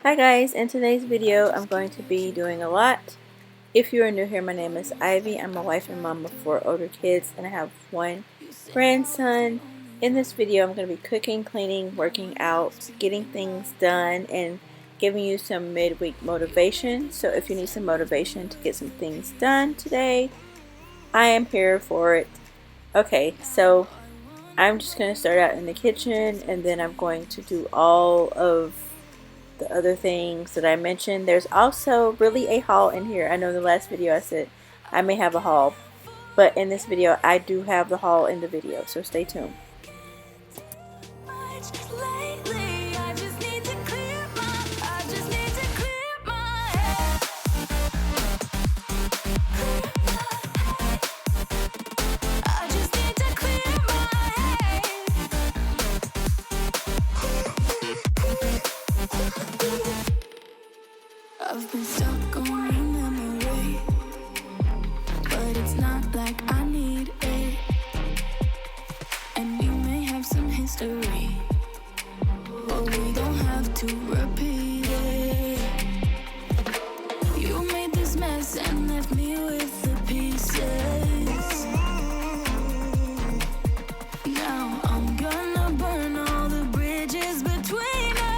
Hi guys, in today's video I'm going to be doing a lot. If you are new here, my name is Ivy. I'm a wife and mom of 4 older kids and I have 1 grandson. In this video I'm going to be cooking, cleaning, working out, getting things done, and giving you some midweek motivation. So if you need some motivation to get some things done today, I am here for it. Okay, so I'm just going to start out in the kitchen and then I'm going to do all of the other things that I mentioned. There's also really a haul in here. I know in the last video I said I may have a haul, but in this video I do have the haul in the video, so stay tuned. I've been stuck on your memory, but it's not like I need it. And you may have some history, but we don't have to repeat it. You made this mess and left me with the pieces. Now I'm gonna burn all the bridges between us.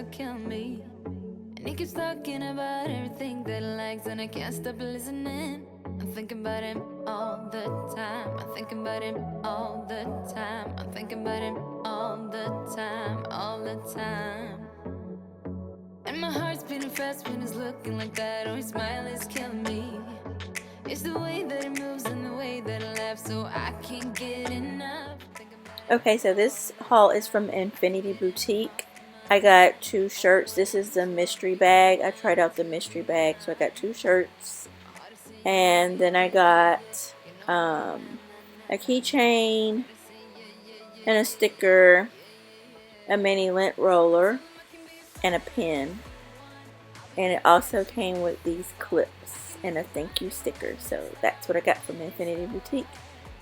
to kill me. And he keeps talking about everything that he likes, and I can't stop listening. I'm thinking about him all the time. I'm thinking about him all the time. I'm thinking about him all the time, all the time. And my heart's beating fast when he's looking like that. Oh, his smile is killing me. It's the way that he moves and the way that he laughs, so I can't get enough. Okay, so this haul is from Infinity Boutique. I got 2 shirts. This is the mystery bag. I tried out the mystery bag, so I got 2 shirts. And then I got a keychain and a sticker, a mini lint roller, and a pen. And it also came with these clips and a thank you sticker. So that's what I got from Infinity Boutique.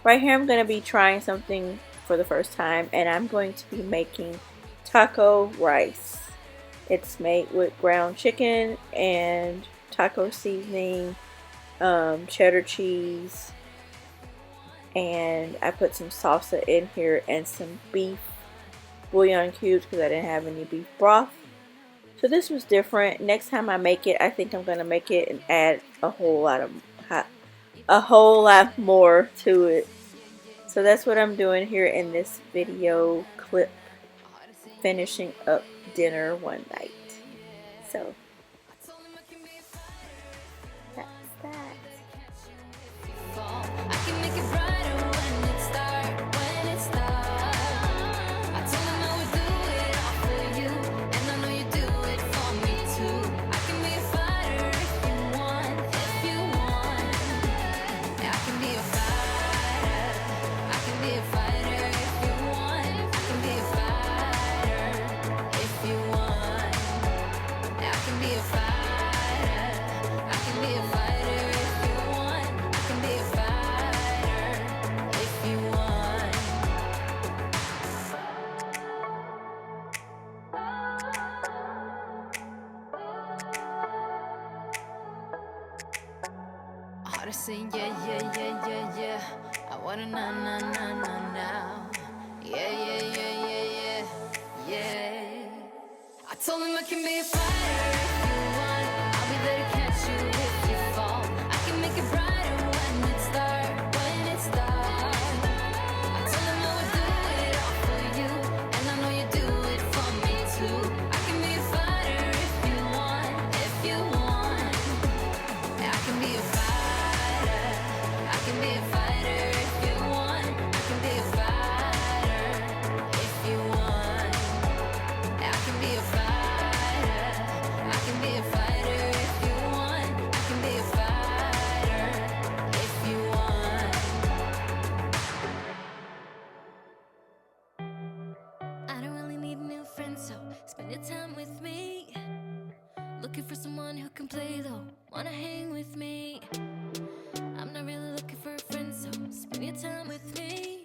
Right here I'm going to be trying something for the first time, and I'm going to be making taco rice. It's made with ground chicken and taco seasoning, cheddar cheese, and I put some salsa in here and some beef bouillon cubes because I didn't have any beef broth. So this was different. Next time I make it, I think I'm gonna make it and add a whole lot more to it. So that's what I'm doing here in this video clip, finishing up dinner one night. So that's that. I can make it brighter when it starts, when it starts. I told him I would do it all for you, and I know you do it for me too. I can be a fighter if you want, if you want. Yeah, I can be a fighter. I can be a fighter if you want. I can be a fighter if you want. Yeah, I can be a fighter. I can be a fighter if you want. I can be a fighter if you want. Hard to say yeah, yeah, yeah, yeah, yeah. I wanna now. Yeah, yeah, yeah, yeah, yeah, yeah. I told him I can be a fighter if you want. I'll be there to catch you if you fall. I can make it brighter when it starts, when it starts. I told him I would do it all for you, and I know you do it for me too. I can be a fighter if you want, if you want. Yeah, I can be a fighter. I can be a fighter if you want. I can be a fighter if you want. Yeah, I can be a fighter. I can be a fighter if you want. I can be a fighter if you want. I don't really need new friends, so spend your time with me. Looking for someone who can play though, wanna hang with me. I'm not really looking for a friend, so spend your time with me.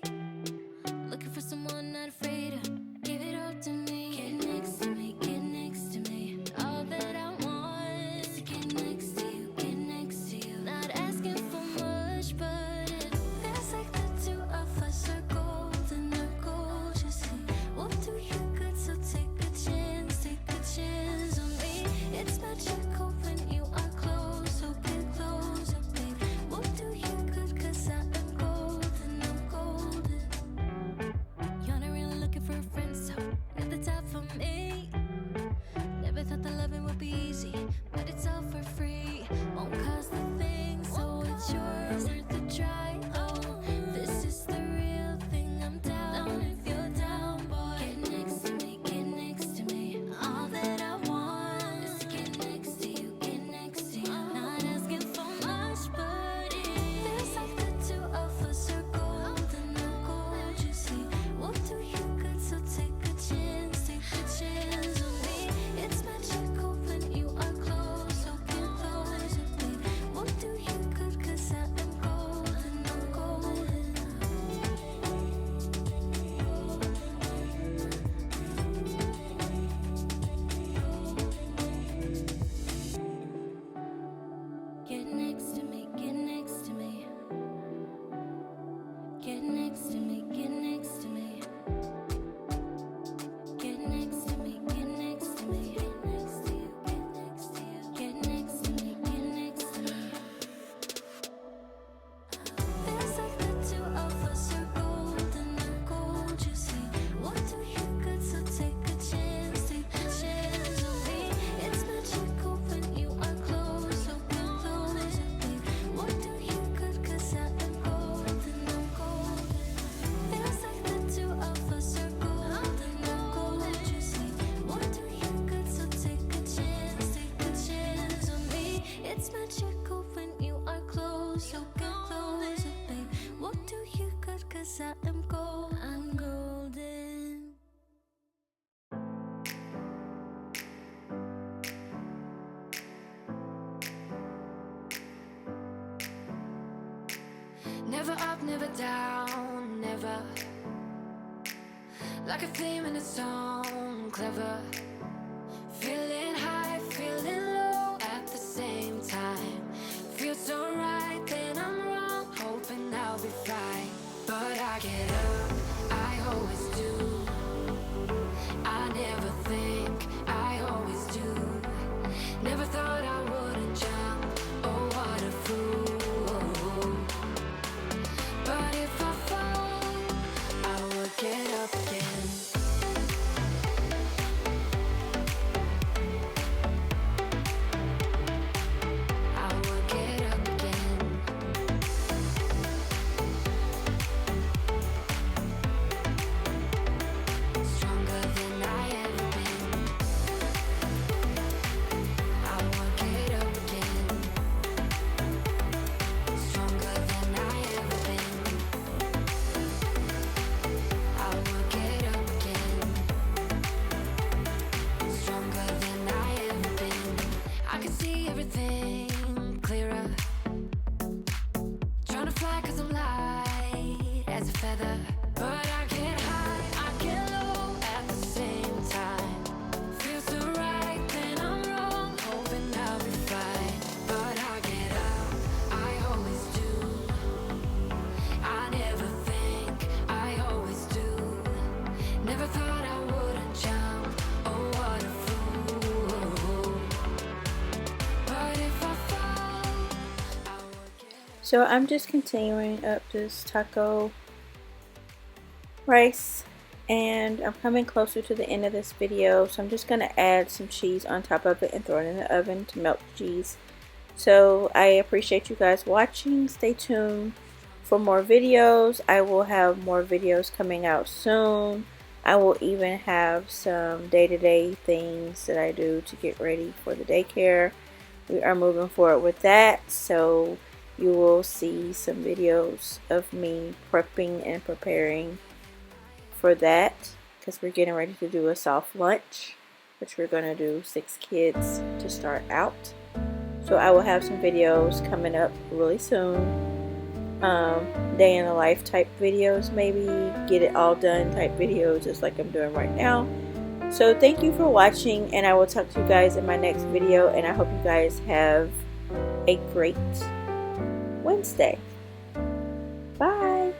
Looking for someone not afraid to give it all to me. Get next to me, get next to me. All that I want is to get next to you, get next to you. Not asking for much, but it feels like the two of us are golden, or gold. You see, we'll do you good, so take a chance on me. It's magical when you are close, so get closer, babe. We'll do you good, 'cause I am golden, I'm golden. You're not really looking for a friend, so at the top for me. Never thought that loving would be easy, but it's all for free. Won't cost a thing, so it's yours, worth a try. Oh, this is the real thing. I'm down if you're down, boy. Get next to me, get next to me. All that I want is to get next to you, get next to you. Not asking for much, but it feels like the two of us are golden, or gold. You see, we'll do you good, so take a chance on me. It's magical when you are close, Never up, never down, never. Like a theme in a song, clever. Feeling high, feeling low at the same time. Feels so right, then I'm wrong, hoping I'll be fine. But I get up, I always do. I never think, I always do. Never thought I wouldn't jump, oh what a fool. But if I fall, I will get up again. I will get up again. Stronger than I ever been. I will get up again. Stronger than I ever been. I will get up again. Stronger than I ever been. I can see everything clearer. Trying to fly 'cause I'm light as a feather. But I get high, I get low at the same time. Feels so right, then I'm wrong, hoping I'll be fine. But I get up, I always do. I never think, I always do. Never thought I wouldn't jump, oh what a fool. But if I fall, I will get up. So I'm just continuing up this taco rice, and I'm coming closer to the end of this video, so I'm just going to add some cheese on top of it and throw it in the oven to melt the cheese. So I appreciate you guys watching. Stay tuned for more videos. I will have more videos coming out soon. I will even have some day-to-day things that I do to get ready for the daycare. We are moving forward with that, so you will see some videos of me prepping and preparing for that, because we're getting ready to do a soft lunch, which we're going to do 6 kids to start out. So I will have some videos coming up really soon, day in the life type videos, maybe get it all done type videos, just like I'm doing right now. So thank you for watching, and I will talk to you guys in my next video, and I hope you guys have a great Wednesday. Bye.